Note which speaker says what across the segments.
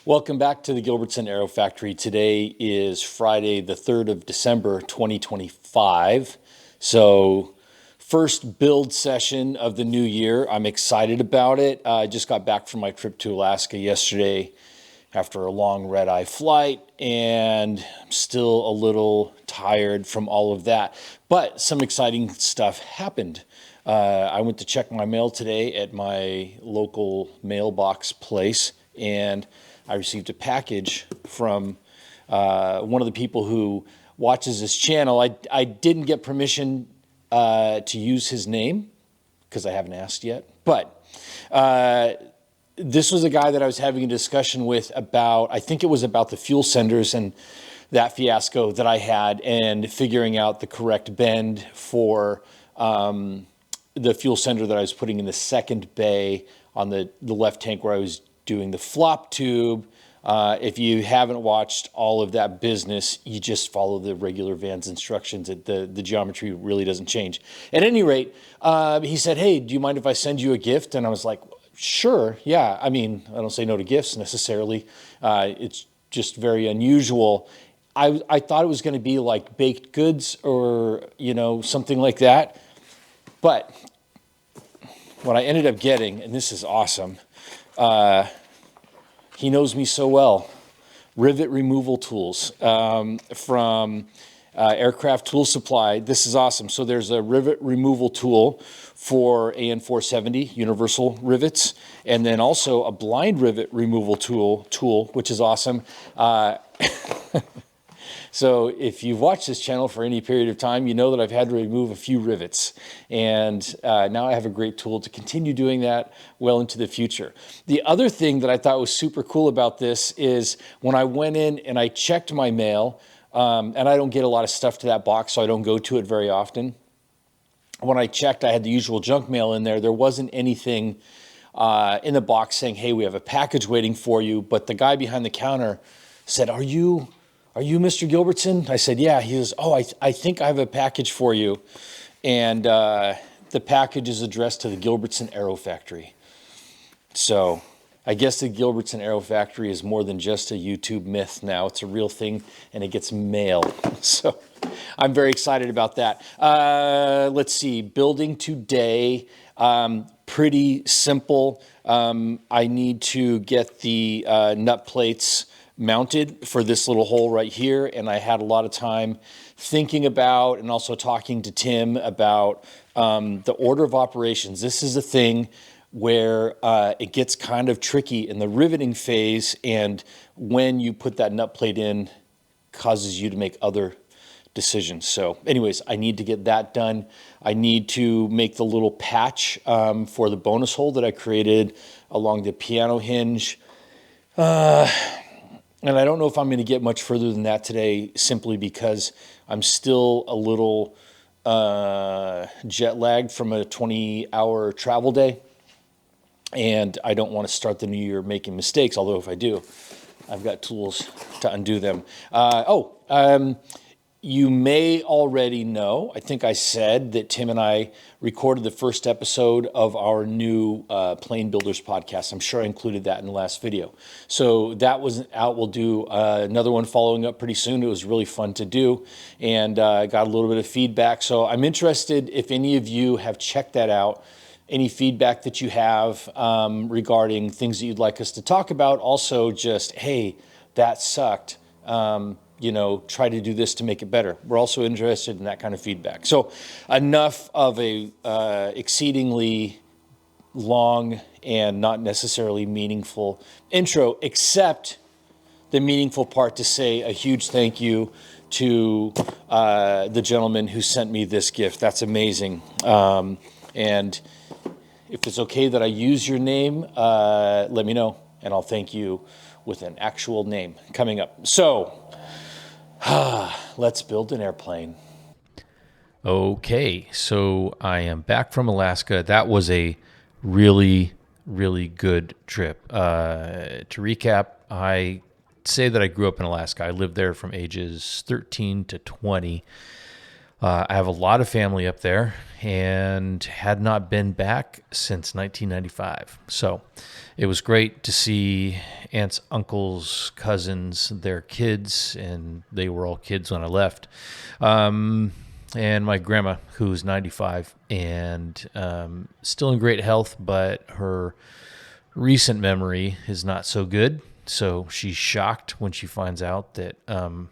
Speaker 1: Welcome back to the Gilbertson Aero Factory. Today is Friday, the 3rd of December, 2025. So, first build session of the new year. I'm excited about it. I just got back from my trip to Alaska yesterday after a long red-eye flight, and I'm still a little tired from all of that. But some exciting stuff happened. I went to check my mail today at my local mailbox place, and I received a package from one of the people who watches this channel. I didn't get permission to use his name because I haven't asked yet. But this was a guy that I was having a discussion with about, I think it was about the fuel senders and that fiasco that I had and figuring out the correct bend for the fuel sender that I was putting in the second bay on the left tank where I was doing the flop tube. If you haven't watched all of that business, you just follow the regular Van's instructions. The geometry really doesn't change. At any rate, he said, "Hey, do you mind if I send you a gift?" And I was like, "Sure, yeah." I mean, I don't say no to gifts necessarily. It's just very unusual. I thought it was going to be like baked goods or, something like that. But what I ended up getting, and this is awesome, he knows me so well. Rivet removal tools from Aircraft Tool Supply. This is awesome. So there's a rivet removal tool for AN470 universal rivets, and then also a blind rivet removal tool, which is awesome. So if you've watched this channel for any period of time, you know that I've had to remove a few rivets. And now I have a great tool to continue doing that well into the future. The other thing that I thought was super cool about this is when I went in and I checked my mail, and I don't get a lot of stuff to that box, so I don't go to it very often. When I checked, I had the usual junk mail in there. There wasn't anything in the box saying, "Hey, we have a package waiting for you." But the guy behind the counter said, Are you Mr. Gilbertson?" I said, "Yeah." He goes, "Oh, I think I have a package for you." And the package is addressed to the Gilbertson Aero Factory. So I guess the Gilbertson Aero Factory is more than just a YouTube myth now. It's a real thing, and it gets mail. So I'm very excited about that. Let's see, building today, pretty simple. I need to get the nut plates mounted for this little hole right here, and I had a lot of time thinking about and also talking to Tim about the order of operations. This is a thing where it gets kind of tricky in the riveting phase, and when you put that nut plate in, causes you to make other decisions. So anyways, I need to get that done. I need to make the little patch for the bonus hole that I created along the piano hinge. And I don't know if I'm going to get much further than that today, simply because I'm still a little jet lagged from a 20-hour travel day. And I don't want to start the new year making mistakes, although if I do, I've got tools to undo them. You may already know, I think I said that Tim and I recorded the first episode of our new Plane Builders podcast. I'm sure I included that in the last video. So that was out. We'll do another one following up pretty soon. It was really fun to do, and I got a little bit of feedback. So I'm interested if any of you have checked that out, any feedback that you have regarding things that you'd like us to talk about. Also just, hey, that sucked. Try to do this to make it better. We're also interested in that kind of feedback. So enough of a exceedingly long and not necessarily meaningful intro, except the meaningful part to say a huge thank you to the gentleman who sent me this gift. That's amazing. And if it's okay that I use your name, let me know, and I'll thank you with an actual name coming up. So let's build an airplane. Okay, so I am back from Alaska. That was a really, really good trip. To recap, I say that I grew up in Alaska. I lived there from ages 13 to 20.
Speaker 2: I have a lot of family up there and had not been back since 1995. So it was great to see aunts, uncles, cousins, their kids, and they were all kids when I left. And my grandma, who's 95 and still in great health, but her recent memory is not so good. So she's shocked when she finds out that I'm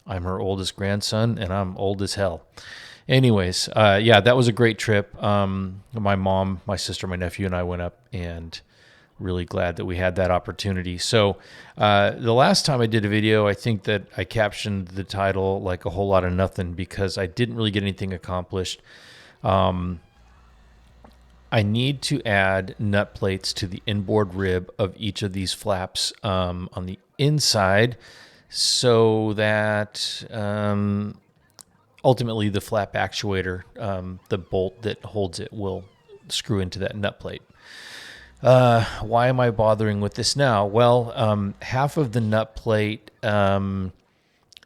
Speaker 2: her oldest grandson and I'm old as hell. Anyways, yeah, that was a great trip. My mom, my sister, my nephew, and I went up, and really glad that we had that opportunity. So the last time I did a video, I think that I captioned the title like a whole lot of nothing because I didn't really get anything accomplished. I need to add nut plates to the inboard rib of each of these flaps on the inside so that ultimately the flap actuator, the bolt that holds it, will screw into that nut plate. Why am I bothering with this now? Well, half of the nut plate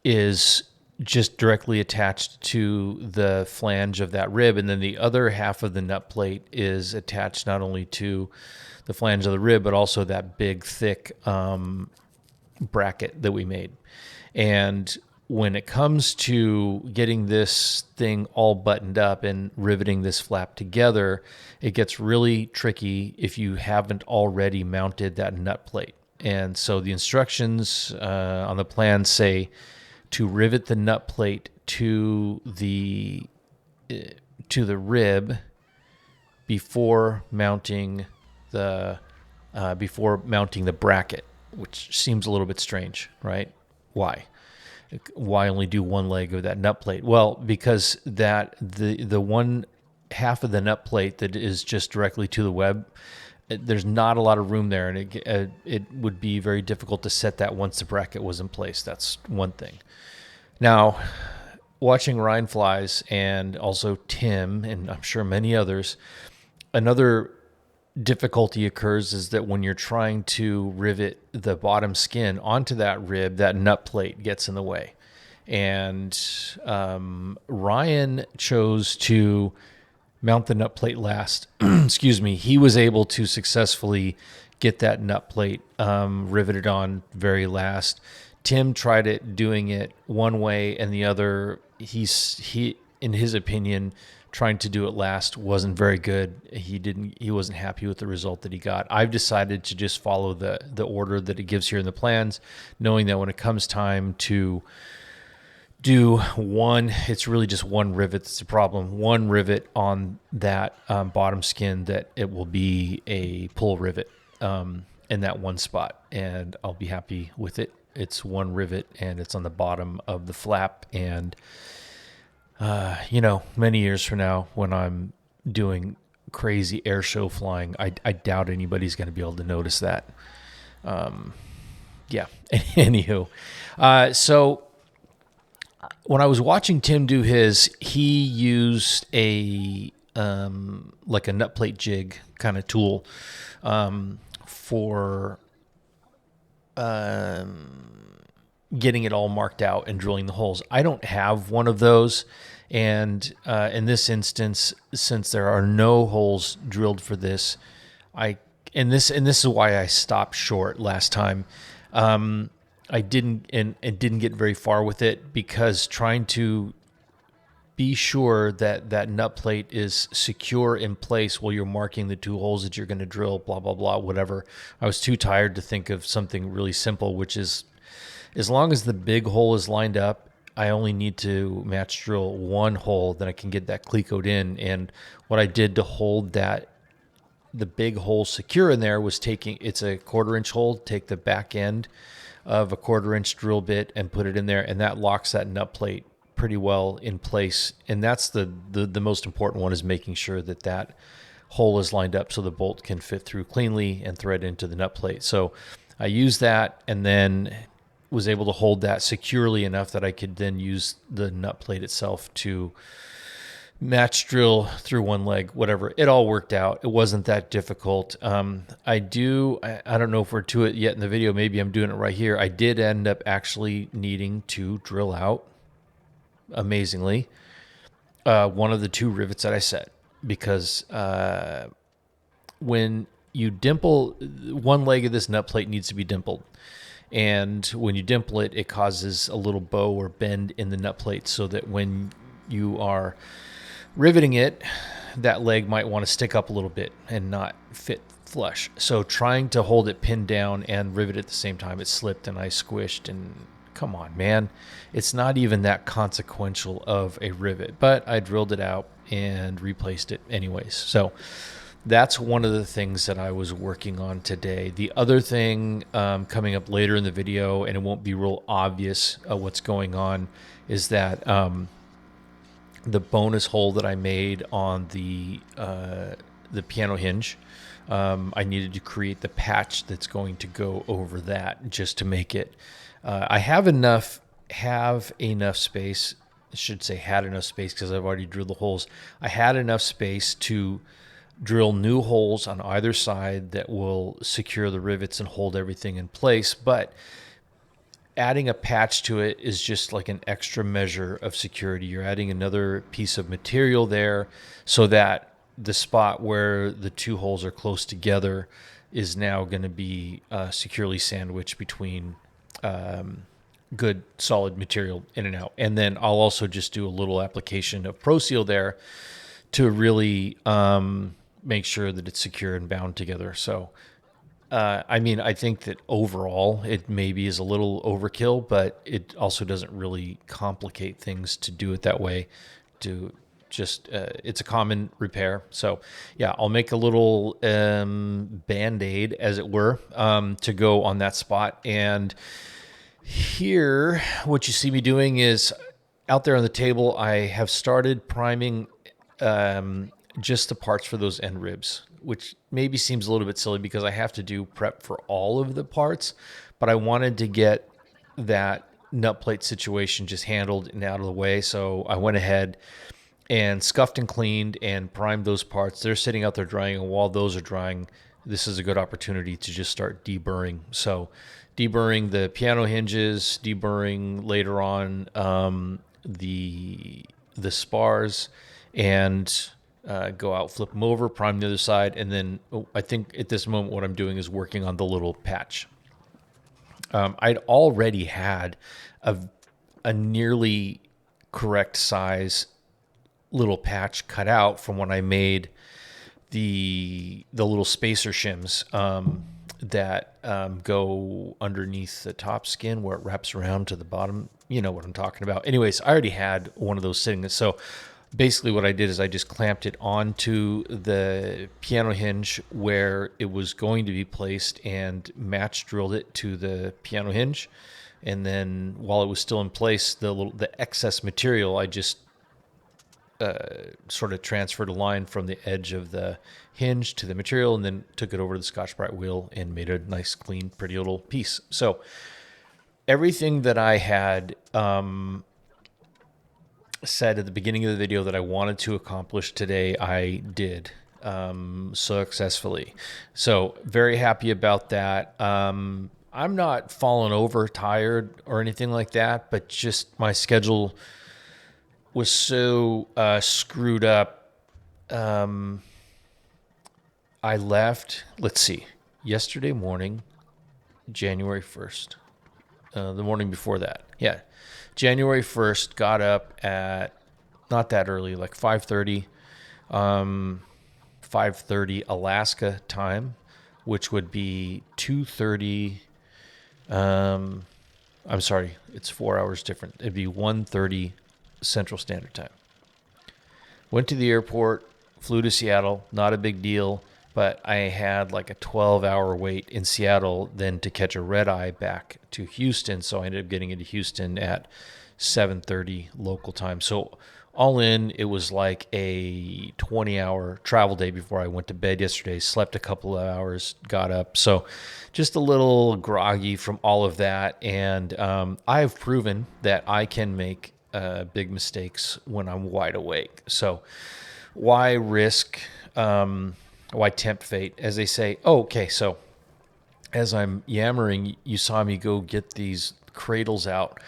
Speaker 2: is just directly attached to the flange of that rib, and then the other half of the nut plate is attached not only to the flange of the rib, but also that big, thick bracket that we made. And when it comes to getting this thing all buttoned up and riveting this flap together, it gets really tricky if you haven't already mounted that nut plate. And so the instructions on the plan say to rivet the nut plate to the rib before mounting the bracket, which seems a little bit strange, right? Why only do one leg of that nut plate? Well, because that the one half of the nut plate that is just directly to the web, there's not a lot of room there, and it would be very difficult to set that once the bracket was in place. That's one thing. Now, watching Ryan Flies and also Tim, and I'm sure many others, another difficulty occurs is that when you're trying to rivet the bottom skin onto that rib, that nut plate gets in the way. And Ryan chose to mount the nut plate last. Excuse me. He was able to successfully get that nut plate riveted on very last. Tim tried it, doing it one way and the other. He in his opinion, trying to do it last wasn't very good. He wasn't happy with the result that he got. I've decided to just follow the order that it gives here in the plans, knowing that when it comes time to do one, it's really just one rivet that's the problem. One rivet on that bottom skin, that it will be a pull rivet in that one spot, and I'll be happy with it. It's one rivet, and it's on the bottom of the flap. And many years from now, when I'm doing crazy air show flying, I doubt anybody's going to be able to notice that. Yeah. Anywho, so when I was watching Tim do his, he used a like a nut plate jig kind of tool for getting it all marked out and drilling the holes. I don't have one of those, and in this instance, since there are no holes drilled for this, this is why I stopped short last time. I didn't get very far with it, because trying to be sure that that nut plate is secure in place while you're marking the two holes that you're going to drill, blah, blah, blah, whatever. I was too tired to think of something really simple, which is, as long as the big hole is lined up, I only need to match drill one hole, then I can get that clecoed in. And what I did to hold the big hole secure in there was it's a 1/4 inch hole, take the back end of a 1/4 inch drill bit and put it in there, and that locks that nut plate pretty well in place. And that's the most important one, is making sure that that hole is lined up so the bolt can fit through cleanly and thread into the nut plate. So I used that, and then was able to hold that securely enough that I could then use the nut plate itself to match drill through one leg, whatever. It all worked out. It wasn't that difficult. I don't know if we're to it yet in the video. Maybe I'm doing it right here. I did end up actually needing to drill out, amazingly, one of the two rivets that I set, because when you dimple, one leg of this nut plate needs to be dimpled. And when you dimple it, it causes a little bow or bend in the nut plate, so that when you are riveting it, that leg might want to stick up a little bit and not fit flush. So trying to hold it pinned down and rivet at the same time, it slipped and I squished. And come on, man, it's not even that consequential of a rivet, but I drilled it out and replaced it anyways. So that's one of the things that I was working on today. The other thing coming up later in the video, and it won't be real obvious what's going on, is that the bonus hole that I made on the piano hinge, I needed to create the patch that's going to go over that, just to make it. I have enough space. I should say had enough space, because I've already drilled the holes. I had enough space to drill new holes on either side that will secure the rivets and hold everything in place. But adding a patch to it is just like an extra measure of security. You're adding another piece of material there, so that the spot where the two holes are close together is now going to be securely sandwiched between good solid material in and out. And then I'll also just do a little application of Pro Seal there to really make sure that it's secure and bound together. So I think that overall it maybe is a little overkill, but it also doesn't really complicate things to do it that way. To just it's a common repair. So yeah, I'll make a little band-aid, as it were, to go on that spot. And here, what you see me doing is, out there on the table, I have started priming just the parts for those end ribs, which maybe seems a little bit silly because I have to do prep for all of the parts, but I wanted to get that nut plate situation just handled and out of the way. So I went ahead and scuffed and cleaned and primed those parts. They're sitting out there drying, and while those are drying, this is a good opportunity to just start deburring. So deburring the piano hinges, deburring later on the spars, and go out, flip them over, prime the other side, and then I think at this moment what I'm doing is working on the little patch. I'd already had a nearly correct size little patch cut out from when I made the little spacer shims that go underneath the top skin where it wraps around to the bottom. You know what I'm talking about. Anyways, I already had one of those sitting. So basically what I did is I just clamped it onto the piano hinge where it was going to be placed and match drilled it to the piano hinge. And then while it was still in place, the excess material, I just sort of transferred a line from the edge of the hinge to the material, and then took it over to the Scotch-Brite wheel and made a nice, clean, pretty little piece. So everything that I had said at the beginning of the video that I wanted to accomplish today, I did successfully. So very happy about that. I'm not falling over tired or anything like that, but just my schedule was so screwed up. I left, let's see, yesterday morning, January 1st, the morning before that. Yeah, January 1st, got up at, not that early, like 5:30, 5:30 Alaska time, which would be 2:30, I'm sorry, it's 4 hours different. It'd be 1:30 Central Standard Time. Went to the airport, flew to Seattle, not a big deal, but I had like a 12-hour wait in Seattle then to catch a red eye back to Houston. So I ended up getting into Houston at 7:30 local time. So all in, it was like a 20-hour travel day before I went to bed yesterday. Slept a couple of hours, got up. So just a little groggy from all of that. And I've proven that I can make big mistakes when I'm wide awake. So why risk, why tempt fate, as they say? Oh, okay, so as I'm yammering, you saw me go get these cradles out.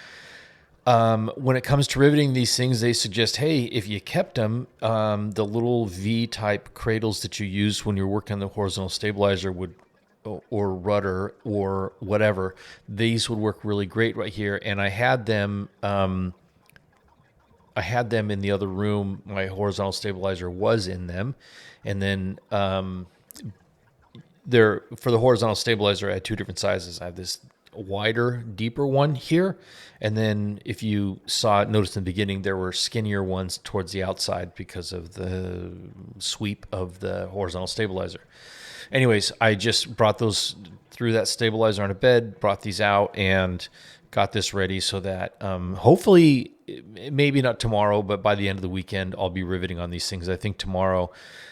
Speaker 2: When it comes to riveting these things, they suggest, hey, if you kept them, the little V-type cradles that you use when you're working on the horizontal stabilizer would, or rudder or whatever, these would work really great right here. And I had them. I had them in the other room. My horizontal stabilizer was in them, and then there for the horizontal stabilizer, I had two different sizes. I have this wider, deeper one here, and then if you notice in the beginning, there were skinnier ones towards the outside because of the sweep of the horizontal stabilizer. Anyways, I just brought those through that stabilizer on a bed, brought these out, and got this ready so that hopefully, maybe not tomorrow, but by the end of the weekend, I'll be riveting on these things. I think tomorrow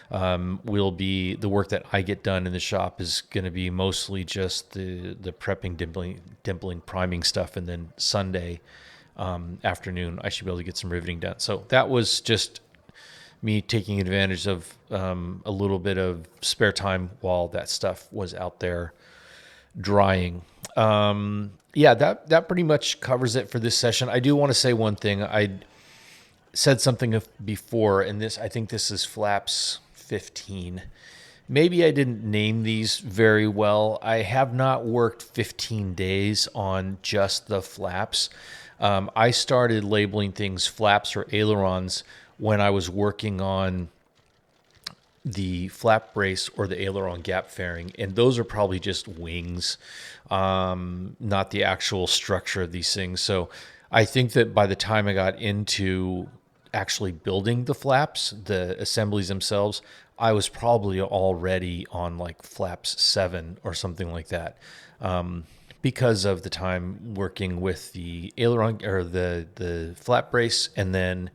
Speaker 2: will be the work that I get done in the shop is going to be mostly just the prepping, dimpling, priming stuff, and then Sunday afternoon I should be able to get some riveting done. So that was just me taking advantage of a little bit of spare time while that stuff was out there drying. Yeah, that pretty much covers it for this session. I do want to say one thing. I said something before, and I think this is flaps 15. Maybe I didn't name these very well. I have not worked 15 days on just the flaps. I started labeling things flaps or ailerons when I was working on the flap brace or the aileron gap fairing, and those are probably just wings, not the actual structure of these things. So I think that by the time I got into actually building the flaps, the assemblies themselves, I was probably already on like flaps 7 or something like that, because of the time working with the aileron or the flap brace, and then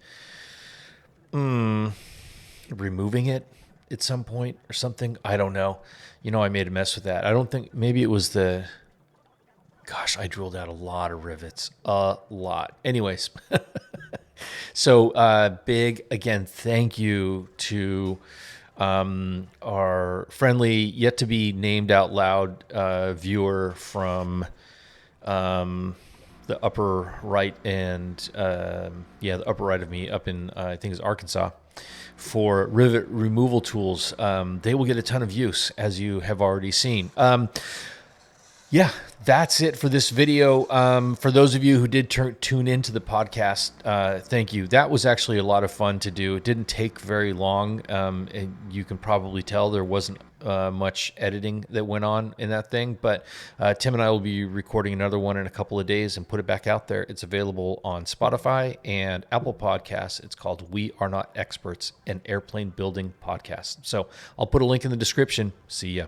Speaker 2: removing it at some point or something. I don't know. I made a mess with that. I don't think, maybe it was gosh, I drilled out a lot of rivets, a lot. Anyways, so big, again, thank you to our friendly, yet to be named out loud viewer from the upper right and the upper right of me up in I think it's Arkansas, for rivet removal tools. They will get a ton of use, as you have already seen. Yeah, that's it for this video. For those of you who did tune into the podcast, thank you. That was actually a lot of fun to do. It didn't take very long. And you can probably tell there wasn't much editing that went on in that thing. But Tim and I will be recording another one in a couple of days and put it back out there. It's available on Spotify and Apple Podcasts. It's called We Are Not Experts, an airplane building podcast. So I'll put a link in the description. See ya.